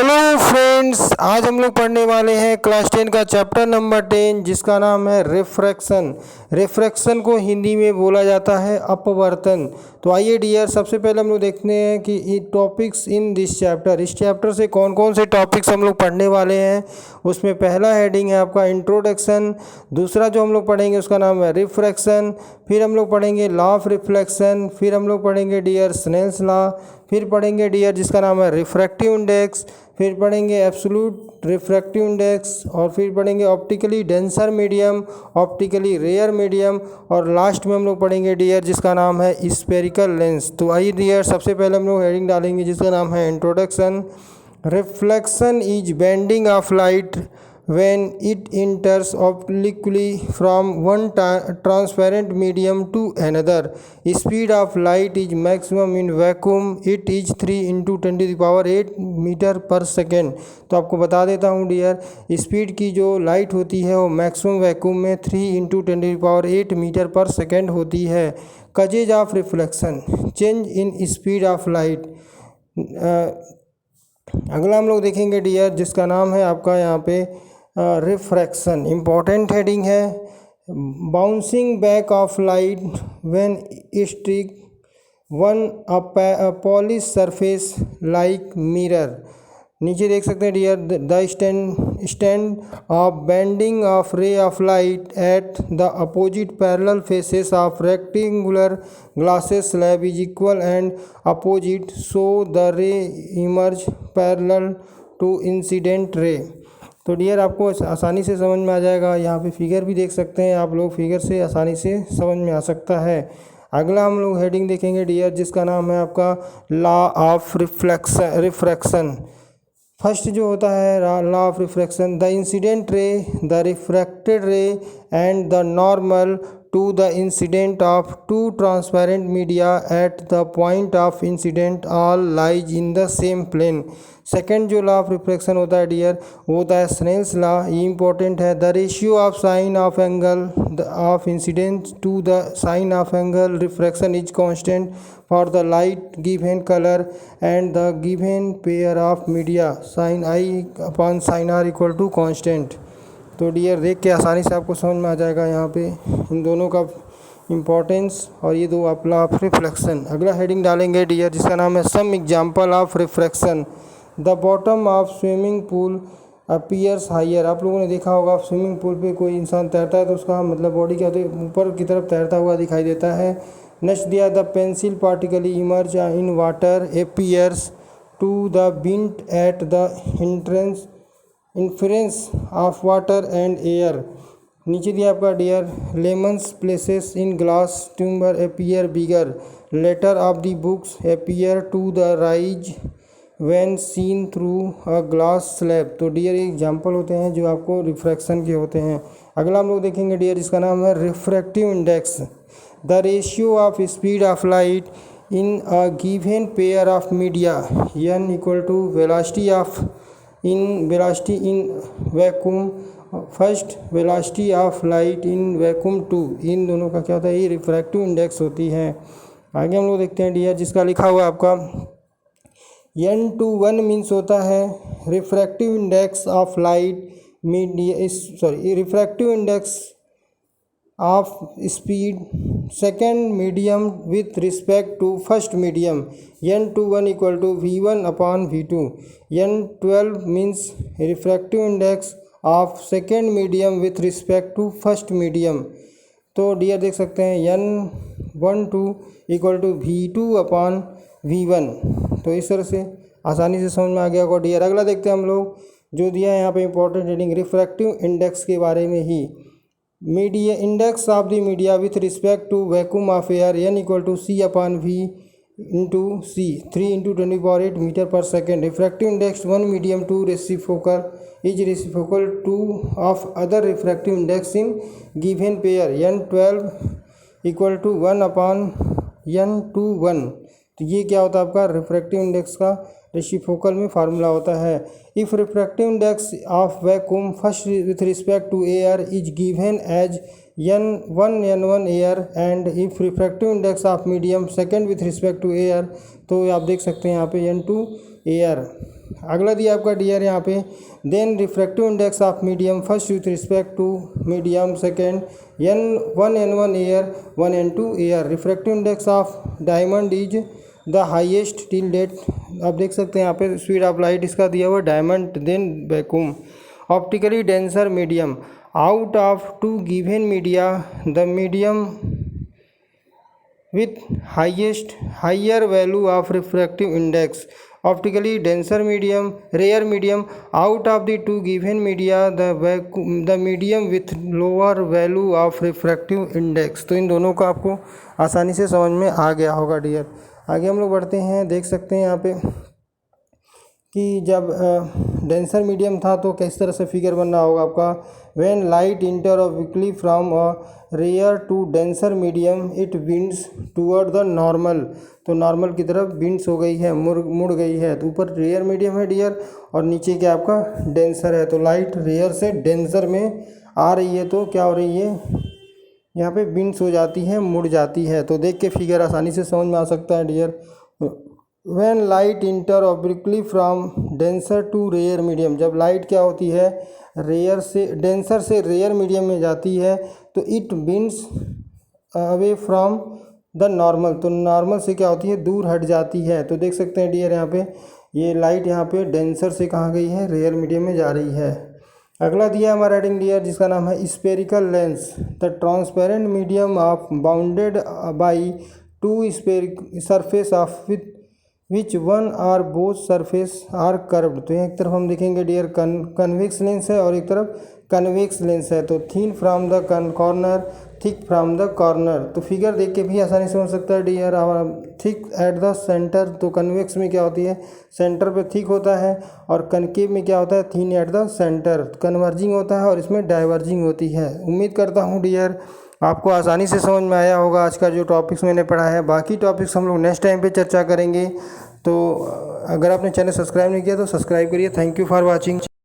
Hello friends, आज हम लोग पढ़ने वाले हैं क्लास 10 का चैप्टर नंबर 10 जिसका नाम है रिफ्रैक्शन। रिफ्रैक्शन को हिंदी में बोला जाता है अपवर्तन। तो आइए डियर, सबसे पहले हम लोग देखते हैं कि टॉपिक्स इन दिस चैप्टर, इस चैप्टर से कौन कौन से टॉपिक्स हम लोग पढ़ने वाले हैं। उसमें पहला हेडिंग है आपका इंट्रोडक्शन, दूसरा जो हम लोग पढ़ेंगे उसका नाम है रिफ्रैक्शन, फिर हम लोग पढ़ेंगे लॉ ऑफ रिफ्लेक्शन, फिर हम लोग पढ़ेंगे डियर स्नेल्स लॉ, फिर पढ़ेंगे डियर जिसका नाम है रिफ्रैक्टिव इंडेक्स, फिर पढ़ेंगे एब्सोल्यूट रिफ्रैक्टिव इंडेक्स, और फिर पढ़ेंगे optically denser medium, optically rare medium, और लास्ट में हम लोग पढ़ेंगे डियर जिसका नाम है स्फेरिकल लेंस। तो आइए डियर, सबसे पहले हम लोग हेडिंग डालेंगे जिसका नाम है introduction. Reflection is bending of light when it enters obliquely from one transparent medium to another. Speed of light is maximum in vacuum. It is 3 × 10⁸ metre पर सेकेंड। तो आपको बता देता हूँ डियर, स्पीड की जो लाइट होती है वो मैक्सिमम वैक्यूम में 3 × 10⁸ मीटर पर सेकेंड होती है। Causes of reflection, change in speed of light. अगला हम लोग देखेंगे डियर जिसका नाम है आपका यहाँ पे रिफ्रैक्शन। इम्पॉर्टेंट हेडिंग है bouncing back of light when strike on a polish surface like mirror. नीचे देख सकते हैं dear, the stand of bending of ray of light at the opposite parallel faces of rectangular glasses slab is equal and opposite, so the ray emerge parallel to incident ray. तो dear आपको आसानी से समझ में आ जाएगा, यहाँ पे figure भी देख सकते हैं आप लोग, फिगर से आसानी से समझ में आ सकता है। अगला हम लोग हेडिंग देखेंगे डियर जिसका नाम है आपका लॉ ऑफ रिफ्रैक्शन। फर्स्ट जो होता है law of refraction, the incident ray, the refracted रे and the normal to the incident of two transparent media at the point of incident all lies in the same plane। Second जो law of refraction होता है dear वो होता है Snell's law. ये important है, the ratio of sine of angle of incident to the sine of angle refraction is constant for the light given colour and the given pair of media, sine I upon sine R equal to constant. तो dear देख के आसानी से आपको समझ में आ जाएगा यहाँ पे इन दोनों का इम्पोर्टेंस, और ये दो आप लॉ ऑफ रिफ्लेक्शन। अगला हेडिंग डालेंगे डियर जिसका नाम है some example of refraction. The bottom of swimming pool appears higher. आप लोगों ने देखा होगा स्विमिंग पूल पे कोई इंसान तैरता है तो उसका मतलब बॉडी क्या होती है, ऊपर की तरफ तैरता हुआ दिखाई देता है। नेक्स्ट दिया the pencil partially emerge in water appears to the bent at the entrance influence of water and air. नीचे दिया आपका dear lemons places in glass tumbler appear bigger, letter of the books appear to the rise when seen through a glass slab. तो dear example होते हैं जो आपको refraction के होते हैं। अगला हम लोग देखेंगे डियर जिसका नाम है refractive index, the ratio of speed of light in a given pair of media n equal to velocity in vacuum first, velocity of light in vacuum 2। इन दोनों का क्या होता है, ये रिफ्रैक्टिव इंडेक्स होती है। आगे हम लोग देखते हैं डियर जिसका लिखा हुआ आपका n/1 मीन्स होता है refractive index of light refractive index of speed second medium with respect to first medium, n/1 equal to v1/v2। n/12 means refractive index of second medium with respect to first medium. तो dear देख सकते हैं n/12 equal to v2/v1। तो इस तरह से आसानी से समझ में आ गया होगा डियर। अगला देखते हैं हम लोग जो दिया है यहाँ पे इंपॉर्टेंट हेडिंग रिफ्रैक्टिव इंडेक्स के बारे में ही। Media index of the media with respect to vacuum of air n equal to c/v into c, 3 × 10⁸ metre पर second. Refractive index one medium two reciprocal is reciprocal to of other refractive index in given pair n/12 equal to 1/n/1। तो ये क्या होता है आपका refractive index का reciprocal में formula होता है। If refractive index of vacuum first with respect to air is given as n1 air and if refractive index of medium second with respect to air, तो आप देख सकते हैं यहाँ पे n2 एयर। अगला दिया आपका डियर यहाँ पे, then refractive index of medium first with respect to medium, second N1 air 1 N2 air. Refractive index of diamond is the highest till date. आप देख सकते हैं यहाँ पे स्पीड ऑफ लाइट इसका दिया हुआ diamond then vacuum. Optically denser medium, out of two given media the medium with higher value of refractive index। optically denser medium, rare medium, out of the two given media the medium with lower value of refractive index। तो इन दोनों को आपको आसानी से समझ में आ गया होगा डियर। आगे हम लोग बढ़ते हैं, देख सकते हैं यहाँ पे कि जब डेंसर मीडियम था तो किस तरह से फिगर बनना होगा आपका। When light enter obliquely from a rare to denser medium it bends toward the normal. तो नॉर्मल की तरफ विंड्स हो गई है, मुड़ गई है। तो ऊपर रेयर मीडियम है डियर और नीचे क्या आपका डेंसर है। तो लाइट रेयर से डेंसर में आ रही है तो क्या हो रही है, यहाँ पे विंड्स हो जाती है, मुड़ जाती है। तो देख के फिगर आसानी से समझ में आ सकता है dear. When light enter obliquely from denser to rare medium, जब लाइट क्या होती है रेयर से डेंसर से रेयर मीडियम में जाती है तो it winds away from the normal. तो नॉर्मल से क्या होती है, दूर हट जाती है। तो देख सकते हैं डियर यहाँ पे ये लाइट यहाँ पे डेंसर से कहाँ गई है, रेयर मीडियम में जा रही है। अगला दिया हमारा हेडिंग डियर जिसका नाम है spherical lens, the transparent medium of bounded by two surface of which one or both surface are curved. तो एक तरफ हम देखेंगे डियर कन्वेक्स लेंस है और एक तरफ कन्वेक्स लेंस है। तो thin from the corner, thick from the corner. तो फिगर देख के भी आसानी से समझ सकता है dear. Thick at the centre, तो कन्वेक्स में क्या होती है सेंटर पे थिक होता है और कनकेव में क्या होता है thin eight the centre. Converging होता है और इसमें डाइवर्जिंग होती है। उम्मीद करता हूँ डियर आपको आसानी से समझ में आया होगा आज का जो टॉपिक्स मैंने पढ़ा है। बाकी टॉपिक्स हम लोग नेक्स्ट टाइम पे चर्चा करेंगे। तो अगर आपने चैनल सब्सक्राइब नहीं किया तो सब्सक्राइब करिए। Thank you for watching.